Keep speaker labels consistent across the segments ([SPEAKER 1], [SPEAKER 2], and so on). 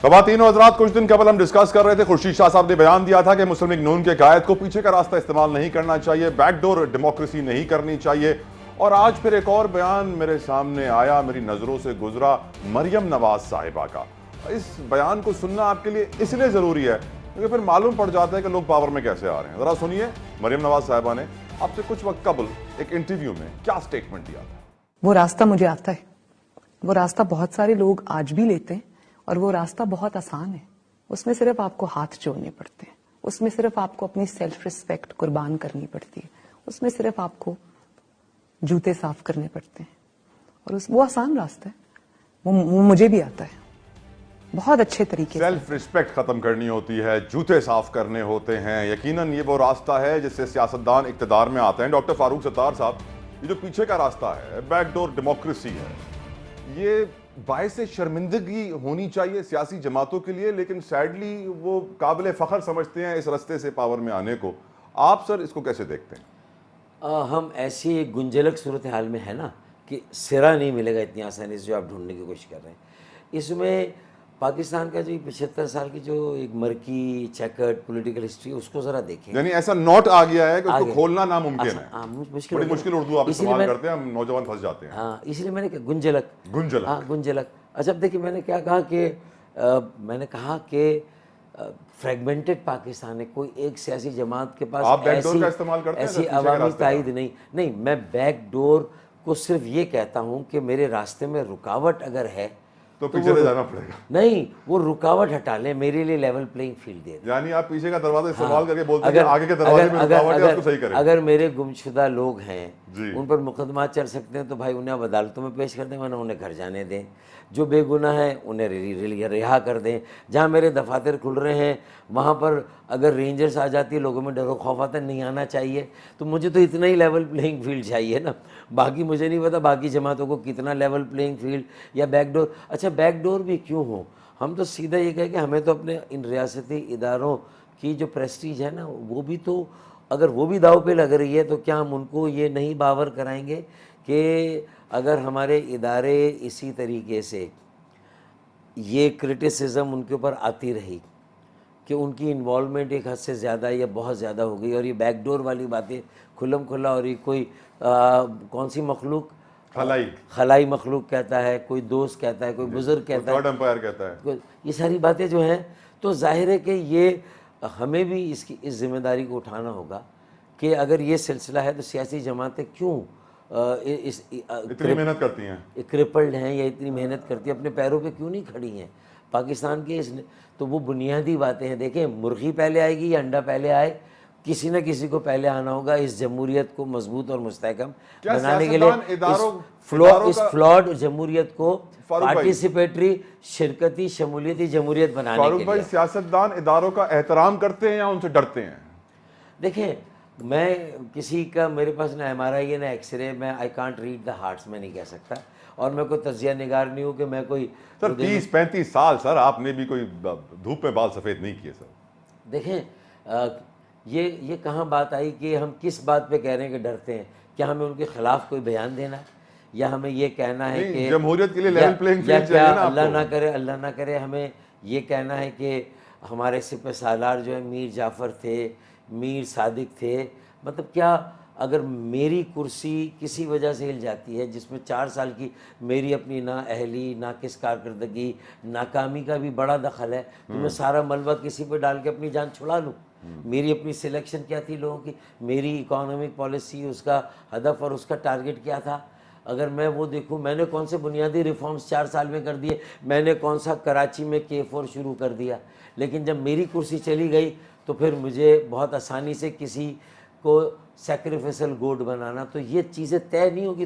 [SPEAKER 1] خواتین و حضرات، کچھ دن قبل ہم ڈسکس کر رہے تھے، خورشید شاہ صاحب نے بیان دیا تھا کہ مسلم لیگ نون کے قائد کو پیچھے کا راستہ استعمال نہیں کرنا چاہیے، بیک ڈور ڈیموکریسی نہیں کرنی چاہیے، اور آج پھر ایک اور بیان میرے سامنے آیا، میری نظروں سے گزرا، مریم نواز صاحبہ کا۔ اس بیان کو سننا آپ کے لیے اس لیے ضروری ہے کیونکہ پھر معلوم پڑ جاتا ہے کہ لوگ پاور میں کیسے آ رہے ہیں۔ ذرا سنیے مریم نواز صاحبہ نے آپ سے کچھ وقت قبل ایک انٹرویو میں کیا سٹیٹمنٹ دیا تھا۔
[SPEAKER 2] وہ راستہ مجھے آتا ہے، وہ راستہ بہت سارے لوگ آج بھی لیتے ہیں، اور وہ راستہ بہت آسان ہے۔ اس میں صرف آپ کو ہاتھ جوڑنے پڑتے ہیں، اس میں صرف آپ کو اپنی سیلف ریسپیکٹ قربان کرنی پڑتی ہے، اس میں صرف آپ کو جوتے صاف کرنے پڑتے ہیں، اور وہ آسان راستہ ہے، وہ مجھے بھی آتا ہے بہت اچھے طریقے سے۔
[SPEAKER 1] سیلف ریسپیکٹ ختم کرنی ہوتی ہے، جوتے صاف کرنے ہوتے ہیں، یقیناً یہ وہ راستہ ہے جس سے سیاستدان اقتدار میں آتے ہیں۔ ڈاکٹر فاروق ستار صاحب، یہ جو پیچھے کا راستہ ہے، بیک ڈور ڈیموکریسی ہے، یہ باعث شرمندگی ہونی چاہیے سیاسی جماعتوں کے لیے، لیکن سیڈلی وہ قابل فخر سمجھتے ہیں اس راستے سے پاور میں آنے کو۔ آپ سر اس کو کیسے دیکھتے ہیں؟
[SPEAKER 3] ہم ایسی ایک گنجلک صورتحال میں ہے نا کہ سرا نہیں ملے گا اتنی آسانی سے جو آپ ڈھونڈنے کی کوشش کر رہے ہیں۔ اس میں پاکستان کا جو 75 سال کی جو ایک مرکی چیکرڈ پولیٹیکل ہسٹری، اس کو ذرا دیکھیں۔
[SPEAKER 1] یعنی ایسا نوٹ آ گیا ہے کہ اس کو کھولنا ناممکن ہے۔
[SPEAKER 3] بڑی
[SPEAKER 1] مشکل اردو آپ استعمال کرتے ہیں، ہم نوجوان پھنس جاتے ہیں۔
[SPEAKER 3] ہاں، اس لیے میں نے کہا گنجلک۔
[SPEAKER 1] گنجلک۔
[SPEAKER 3] ہاں، گنجلک۔ اچھا اب دیکھیے، میں نے کیا کہا کہ میں نے کہا کہ فریگمنٹڈ پاکستان ہے، کوئی ایک سیاسی جماعت کے پاس
[SPEAKER 1] آپ بیک ڈور کا استعمال کرتے ہیں؟
[SPEAKER 3] ایسی عوامی تائید نہیں، میں بیک ڈور کو صرف یہ کہتا ہوں کہ میرے راستے میں رکاوٹ اگر ہے
[SPEAKER 1] تو پیچھے سے جانا پڑے گا۔
[SPEAKER 3] نہیں، وہ رکاوٹ ہٹا لیں، میرے لیے لیول پلینگ فیلڈ دے دیں۔
[SPEAKER 1] یعنی آپ پیچھے کا دروازہ استعمال کر کے بولتے ہیں کہ آگے کے دروازے میں رکاوٹ ہے، اس کو صحیح کریں۔
[SPEAKER 3] اگر میرے گمشدہ لوگ ہیں، ان پر مقدمات چل سکتے ہیں تو بھائی انہیں اب عدالتوں میں پیش کر دیں، ورنہ انہیں گھر جانے دیں۔ جو بے گناہ ہیں انہیں رہا کر دیں۔ جہاں میرے دفاتر کھل رہے ہیں وہاں پر اگر رینجرز آ جاتی ہے، لوگوں میں ڈر و خوف آتا ہے، نہیں آنا چاہیے۔ تو مجھے تو اتنا ہی لیول پلینگ فیلڈ چاہیے نا، باقی مجھے نہیں پتا باقی جماعتوں کو کتنا لیول پلینگ فیلڈ یا بیک ڈور۔ اچھا بیک ڈور بھی کیوں ہو؟ ہم تو سیدھا یہ کہیں کہ ہمیں تو اپنے ان ریاستی اداروں کی جو پریسٹیج ہے نا، وہ بھی تو اگر وہ بھی داؤ پہ لگ رہی ہے تو کیا ہم ان کو یہ نہیں باور کرائیں گے کہ اگر ہمارے ادارے اسی طریقے سے یہ کرٹیسزم ان کے اوپر آتی رہی کہ ان کی انوالومنٹ ایک حد سے زیادہ یا بہت زیادہ ہو گئی، اور یہ بیک ڈور والی باتیں کھلم کھلا، اور یہ کوئی کون سی مخلوق، خلائی مخلوق کہتا ہے، کوئی دوست کہتا ہے، کوئی بزرگ کہتا ہے،
[SPEAKER 1] تھرڈ امپائر کہتا ہے،
[SPEAKER 3] یہ ساری باتیں جو ہیں، تو ظاہر ہے کہ یہ ہمیں بھی اس ذمہ داری کو اٹھانا ہوگا کہ اگر یہ سلسلہ ہے تو سیاسی جماعتیں کیوں
[SPEAKER 1] اتنی محنت کرتی ہیں،
[SPEAKER 3] کرپلڈ ہیں یا اتنی محنت کرتی ہیں، اپنے پیروں پہ کیوں نہیں کھڑی ہیں پاکستان کے تو وہ بنیادی باتیں ہیں۔ دیکھیں، مرغی پہلے آئے گی یا انڈا پہلے آئے، کسی نہ کسی کو پہلے آنا ہوگا اس جمہوریت کو مضبوط اور مستحکم بنانے کے لیے۔ اس فلاڈ جمہوریت کو پارٹیسپیٹری، شرکتی، شمولیتی جمہوریت بنانے کے لیے۔
[SPEAKER 1] فاروق بھائی، سیاستدان اداروں کا احترام کرتے ہیں یا ان سے ڈرتے ہیں؟
[SPEAKER 3] دیکھیں، میں کسی کا، میرے پاس نہ ایم آر آئی ہے نہ ایکس رے، میں I can't read the hearts, میں نہیں کہہ سکتا، اور میں کوئی تجزیہ نگار نہیں ہوں کہ میں کوئی۔
[SPEAKER 1] سر 30-35 سال سر آپ نے بھی کوئی دھوپ میں بال سفید نہیں کیے سر۔
[SPEAKER 3] دیکھیں، یہ کہاں بات آئی کہ ہم کس بات پہ کہہ رہے ہیں کہ ڈرتے ہیں؟ کیا ہمیں ان کے خلاف کوئی بیان دینا ہے، یا ہمیں یہ کہنا ہے کہ
[SPEAKER 1] جمہوریت کے لیے لیول پلینگ فیلڈ چاہیے نا؟
[SPEAKER 3] اللہ نہ کرے ہمیں یہ کہنا ہے کہ ہمارے سپہ سالار جو ہے میر جعفر تھے، میر صادق تھے، مطلب کیا اگر میری کرسی کسی وجہ سے ہل جاتی ہے جس میں 4 سال کی میری اپنی نہ اہلی، ناقص کارکردگی، ناکامی کا بھی بڑا دخل ہے، تو میں سارا ملبہ کسی پہ ڈال کے اپنی جان چھڑا لوں؟ میری اپنی سلیکشن کیا تھی لوگوں کی، میری اکانومک پالیسی، اس کا ہدف اور اس کا ٹارگٹ کیا تھا؟ اگر میں وہ دیکھوں، میں نے کون سے بنیادی ریفارمز 4 سال میں کر دیے، میں نے کون سا کراچی میں K4 شروع کر دیا، لیکن جب میری کرسی چلی گئی تو پھر مجھے بہت آسانی سے کسی کو سیکریفیسل گوڈ بنانا، تو یہ چیزیں طے نہیں ہوگی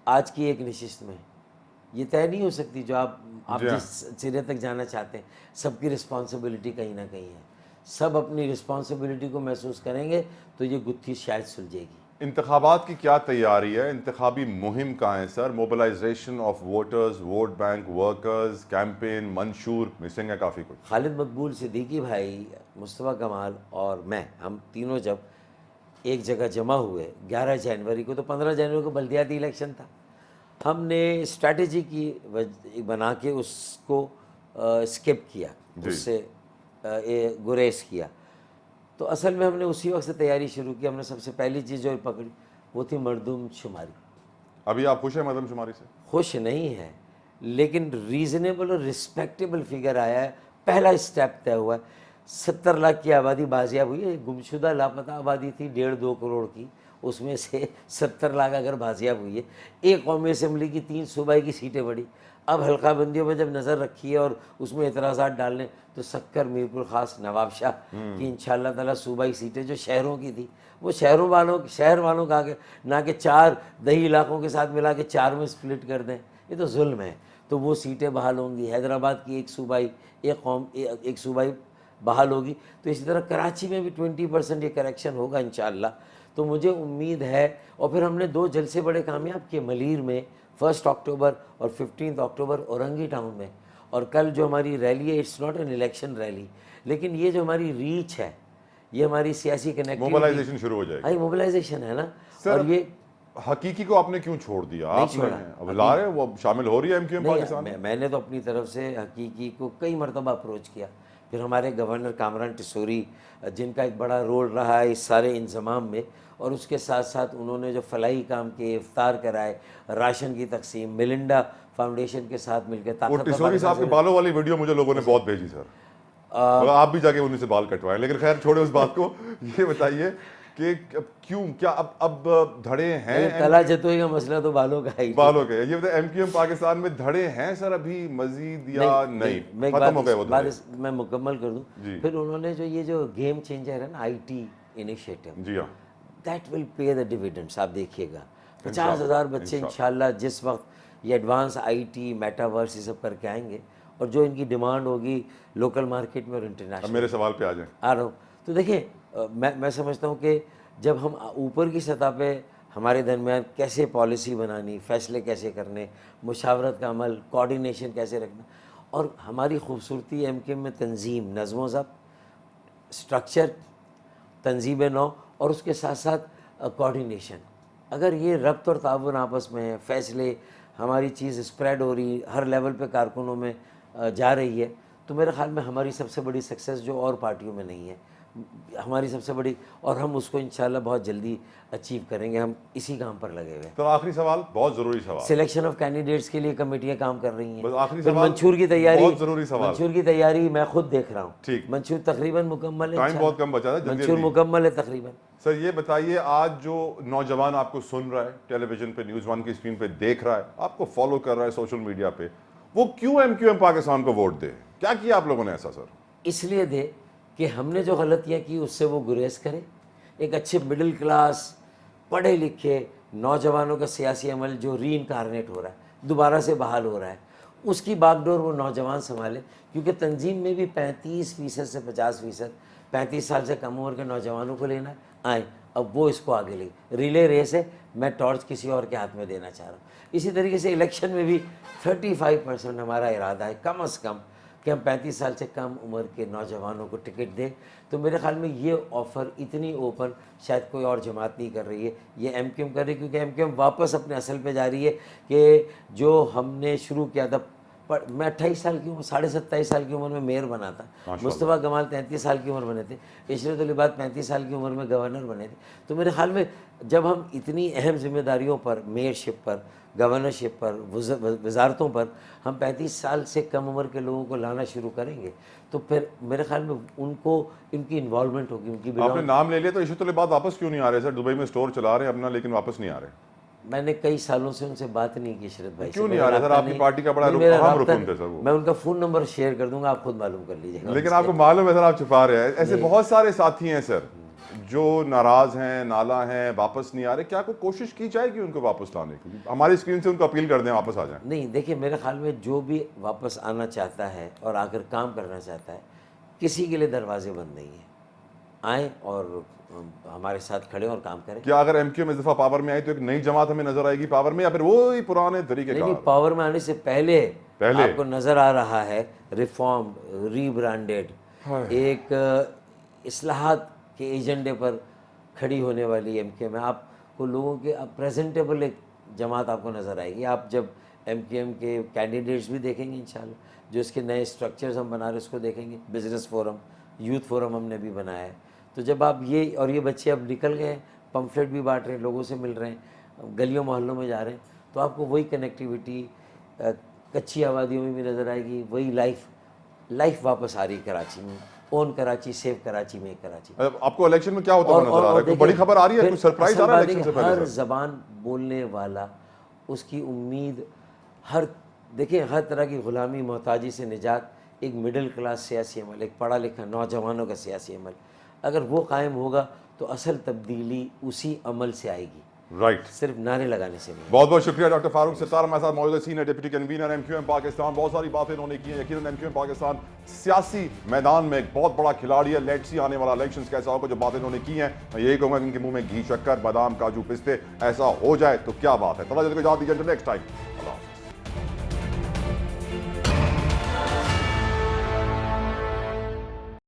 [SPEAKER 3] آج کی ایک نشست میں، یہ طے نہیں ہو سکتی جو آپ جس سرے تک جانا چاہتے ہیں۔ سب کی رسپانسبلٹی کہیں نہ کہیں ہے، سب اپنی رسپانسبلٹی کو محسوس کریں گے تو یہ گتھی شاید سلجھے گی۔
[SPEAKER 1] انتخابات کی کیا تیاری ہے؟ انتخابی مہم کہاں ہے sir? Mobilization of voters, vote bank workers, campaign, منشور مسنگ ہے کافی کچھ۔
[SPEAKER 3] خالد مقبول صدیقی بھائی، مصطفیٰ کمال اور میں، ہم تینوں جب ایک جگہ جمع ہوئے 11 جنوری کو، تو 15 جنوری کو بلدیاتی الیکشن تھا، ہم نے اسٹریٹجی کی بنا کے اس کو اسکپ کیا, اس سے گریز کیا. تو اصل میں ہم نے اسی وقت سے تیاری شروع کی. ہم نے سب سے پہلی چیز جو پکڑی وہ تھی مردم شماری.
[SPEAKER 1] ابھی آپ خوش ہیں مردم شماری سے؟
[SPEAKER 3] خوش نہیں ہے, لیکن ریزنیبل اور رسپیکٹیبل فگر آیا ہے. پہلا اسٹیپ طے ہوا ہے. 70 لاکھ کی آبادی بازیاب ہوئی ہے. گمشدہ لاپتہ آبادی تھی 1.5-2 کروڑ کی, اس میں سے 70 لاکھ اگر بازیاب ہوئی ہے. ایک قومی اسمبلی کی 3 صوبائی کی سیٹیں بڑھی. اب حلقہ بندیوں میں جب نظر رکھی ہے اور اس میں اعتراضات ڈالنے, تو سکر, میرپور خاص, نواب شاہ کی انشاءاللہ تعالیٰ صوبائی سیٹیں جو شہروں کی تھی, وہ شہر والوں کا آگے نہ کہ 4 دیہی علاقوں کے ساتھ ملا کے 4 میں سپلٹ کر دیں, یہ تو ظلم ہے. تو وہ سیٹیں بحال ہوں گی. حیدرآباد کی ایک صوبائی بحال ہوگی. تو اسی طرح کراچی میں بھی 20% یہ کریکشن ہوگا انشاءاللہ. تو مجھے امید ہے. اور پھر ہم نے 2 جلسے بڑے کامیاب کیے ملیر میں 1 اکتوبر اور 15 اکتوبر اورنگی ٹاؤن میں. اور کل جو ہماری ریلی ہے, it's not an election rally, لیکن یہ جو ہماری ریچ ہے, یہ ہماری سیاسی کنیکٹیوٹی,
[SPEAKER 1] موبلائزیشن شروع ہو جائے گی.
[SPEAKER 3] موبلائزیشن ہے نا. اور یہ
[SPEAKER 1] حقیقی کو آپ نے کیوں چھوڑ دیا؟ آپ نے اب لا رہے وہ شامل ہو رہی ہے ایم کیو ایم پاکستان میں.
[SPEAKER 3] میں نے تو اپنی طرف سے حقیقی کو کئی مرتبہ اپروچ کیا. پھر ہمارے گورنر کامران ٹسوری, جن کا ایک بڑا رول رہا ہے اس سارے انضمام میں, اور اس کے ساتھ ساتھ انہوں نے جو فلاحی کام کیے, افطار کرائے, راشن کی تقسیم, ملنڈا فاؤنڈیشن کے ساتھ مل کے.
[SPEAKER 1] وہ ٹسوری صاحب کے بالوں والی ویڈیو مجھے لوگوں نے بہت بھیجی سر, آپ بھی جا کے انہیں سے بال کٹوائیں. لیکن خیر چھوڑے اس بات کو. یہ بتائیے کہ کیوں, کیا اب دھڑے ہیں؟
[SPEAKER 3] تلا جتوئی کا مسئلہ تو بالوں کا ہی,
[SPEAKER 1] بالوں کے. یہ بتائیں ایم کیو ایم پاکستان میں دھڑے ہیں سر ابھی مزید یا نہیں, ختم ہو گئے وہ دھڑے؟
[SPEAKER 3] میں مکمل کر دوں. پھر انہوں نے جو یہ جو گیم چینجر ہے نا, آئی ٹی انیشیٹو,
[SPEAKER 1] جی ہاں,
[SPEAKER 3] that will pay the dividends. آپ دیکھیے گا 50,000 بچے انشاءاللہ جس وقت یہ ایڈوانس آئی ٹی, میٹاورس یہ سب کر کے آئیں گے, اور جو ان کی ڈیمانڈ ہوگی لوکل مارکیٹ میں اور انٹرنیشنل.
[SPEAKER 1] میرے سوال پہ آ جائیں.
[SPEAKER 3] آ رہا ہوں. تو دیکھیں, میں سمجھتا ہوں کہ جب ہم اوپر کی سطح پہ ہمارے درمیان کیسے پالیسی بنانی, فیصلے کیسے کرنے, مشاورت کا عمل, کوآرڈینیشن کیسے رکھنا, اور ہماری خوبصورتی ایم کیو ایم میں تنظیم, نظم و ضبط, اسٹرکچر, تنظیم نو, اور اس کے ساتھ ساتھ کوآرڈینیشن. اگر یہ ربط اور تعاون آپس میں ہے, فیصلے, ہماری چیز اسپریڈ ہو رہی, ہر لیول پہ کارکنوں میں جا رہی ہے, تو میرے خیال میں ہماری سب سے بڑی سکسیس جو اور پارٹیوں میں نہیں ہے, ہماری سب سے بڑی, اور ہم اس کو انشاءاللہ بہت جلدی اچیو کریں گے. ہم اسی کام پر لگے ہوئے ہیں.
[SPEAKER 1] تو آخری سوال, بہت ضروری سوال.
[SPEAKER 3] سلیکشن آف کینڈیڈیٹس کے لیے کمیٹیاں کام کر رہی ہیں.
[SPEAKER 1] بس آخری
[SPEAKER 3] پھر
[SPEAKER 1] سوال,
[SPEAKER 3] منشور کی تیاری,
[SPEAKER 1] بہت ضروری سوال.
[SPEAKER 3] منشور کی تیاری میں خود دیکھ رہا ہوں.
[SPEAKER 1] ٹھیک,
[SPEAKER 3] منشور تقریباً مکمل ہے,
[SPEAKER 1] ٹائم بہت کم بچا ہے,
[SPEAKER 3] منشور مکمل ہے تقریباً.
[SPEAKER 1] سر یہ بتائیے, آج جو نوجوان آپ کو سن رہا ہے ٹیلی ویژن پہ, نیوز 1 کی اسکرین پہ دیکھ رہا ہے, آپ کو فالو کر رہا ہے سوشل میڈیا پہ, وہ کیوں ایم کیو ایم پاکستان کو ووٹ دے؟ کیا کیا آپ لوگوں نے ایسا سر؟
[SPEAKER 3] اس لیے دے کہ ہم نے جو غلطیاں کی اس سے وہ گریز کرے. ایک اچھے مڈل کلاس پڑھے لکھے نوجوانوں کا سیاسی عمل جو ری انکارنیٹ ہو رہا ہے, دوبارہ سے بحال ہو رہا ہے, اس کی باغ ڈور وہ نوجوان سنبھالے. کیونکہ تنظیم میں بھی 35% سے 50%, 35 سال سے کم عمر کے نوجوانوں کو لینا ہے, آئیں اب وہ اس کو آگے لے. ریلے ریس ہے, میں ٹارچ کسی اور کے ہاتھ میں دینا چاہ رہا ہوں. اسی طریقے سے الیکشن میں بھی 35% ہمارا ارادہ ہے کم از کم کہ ہم 35 سال سے کم عمر کے نوجوانوں کو ٹکٹ دیں. تو میرے خیال میں یہ آفر اتنی اوپن شاید کوئی اور جماعت نہیں کر رہی ہے, یہ ایم کیو ایم کر رہی ہے. کیونکہ ایم کیو ایم واپس اپنے اصل پہ جا رہی ہے کہ جو ہم نے شروع کیا تھا. میں 28 سال کی عمر, 27.5 سال کی عمر میں میئر بنا تھا. مصطفیٰ کمال 33 سال کی عمر بنے تھے. عشرت علی بات 35 سال کی عمر میں گورنر بنے تھے. تو میرے خیال میں جب ہم اتنی اہم ذمہ داریوں پر, میئرشپ پر, گورنرشپ پر, وزارتوں پر ہم 35 سال سے کم عمر کے لوگوں کو لانا شروع کریں گے, تو پھر میرے خیال میں ان کو ان کی انوالومنٹ ہوگی, ان کی.
[SPEAKER 1] آپ نے نام لے لیا تو عشرت علی بات واپس کیوں نہیں آ رہے سر؟ دبئی میں اسٹور چلا رہے ہیں اپنا, لیکن واپس نہیں آ رہے.
[SPEAKER 3] میں نے کئی سالوں سے ان سے بات نہیں کی عشرت بھائی.
[SPEAKER 1] کیوں نہیں آ رہے سر؟ آپ کی پارٹی کا بڑا اہم رکن تھے سر وہ.
[SPEAKER 3] میں ان کا فون نمبر شیئر کر دوں گا, آپ خود معلوم کر لیجیے گا.
[SPEAKER 1] لیکن آپ کو معلوم ہے سر آپ چھپا رہے ہیں. ایسے بہت سارے ساتھی ہیں سر جو ناراض ہیں, نالا ہیں, واپس نہیں آ رہے. کیا کوئی کوشش کی جائے گی ان کو واپس لانے کی؟ ہماری اسکرین سے ان کو اپیل کر دیں واپس آ جائیں.
[SPEAKER 3] نہیں دیکھیے, میرے خیال میں جو بھی واپس آنا چاہتا ہے اور آ کر کام کرنا چاہتا ہے, کسی کے لیے دروازے بند نہیں ہیں. آئیں اور ہمارے ساتھ کھڑے اور کام کریں.
[SPEAKER 1] کیا اگر ایم کیو ایم اس دفعہ پاور میں آئی تو ایک نئی جماعت ہمیں نظر آئے گی پاور میں, یا پھر وہی پرانے طریقے کا؟
[SPEAKER 3] نہیں, پاور میں آنے سے پہلے آپ کو نظر آ رہا ہے ریفارم, ری برانڈیڈ, ایک اصلاحات کے ایجنڈے پر کھڑی ہونے والی ایم کیو ایم. آپ کو لوگوں کے پریزنٹیبل ایک جماعت آپ کو نظر آئے گی. آپ جب ایم کیو ایم کے کینڈیڈیٹس بھی دیکھیں گے انشاءاللہ, جو اس کے نئے اسٹرکچرز ہم بنا رہے ہیں اس کو دیکھیں گے. بزنس فورم, یوتھ فورم ہم نے بھی بنایا ہے. تو جب آپ یہ, اور یہ بچے اب نکل گئے, پمفلٹ بھی بانٹ رہے ہیں, لوگوں سے مل رہے ہیں, گلیوں محلوں میں جا رہے ہیں, تو آپ کو وہی کنیکٹیوٹی کچی آبادیوں میں بھی نظر آئے گی. وہی لائف واپس آ رہی ہے کراچی میں. اون کراچی, سیو کراچی, میک کراچی.
[SPEAKER 1] آپ کو الیکشن میں کیا ہوتا ہوا نظر آ رہا ہے؟ کوئی بڑی خبر آ رہی ہے, کوئی سرپرائز آ رہا ہے الیکشن سے پہلے؟
[SPEAKER 3] ہر زبان بولنے والا, اس کی امید, دیکھیں ہر طرح کی غلامی محتاجی سے نجات, ایک مڈل کلاس سیاسی عمل, ایک پڑھا لکھا نوجوانوں کا سیاسی عمل, اگر وہ قائم ہوگا تو اصل تبدیلی اسی عمل سے آئے گی,
[SPEAKER 1] رائٹ,
[SPEAKER 3] صرف نعرے لگانے سے نہیں.
[SPEAKER 1] بہت بہت شکریہ ڈاکٹر فاروق ستار ہمارے ساتھ موجود, senior deputy convener M Q M Pakistan. بہت ساری باتیں انہوں نے کی ہیں. یقیناً ایم کیو ایم پاکستان سیاسی میدان میں ایک بہت بڑا کھلاڑی ہے. لیٹس سی آنے والا الیکشنز کیسا ہوگا. جو باتیں انہوں نے کی ہیں, میں یہی کہوں گا کہ ان کے منہ میں گھی شکر, بادام, کاجو, پستے ایسا ہو جائے تو کیا بات ہے. توجہ کو اجازت دیجیے, نیکسٹ ٹائم. اللہ حافظ.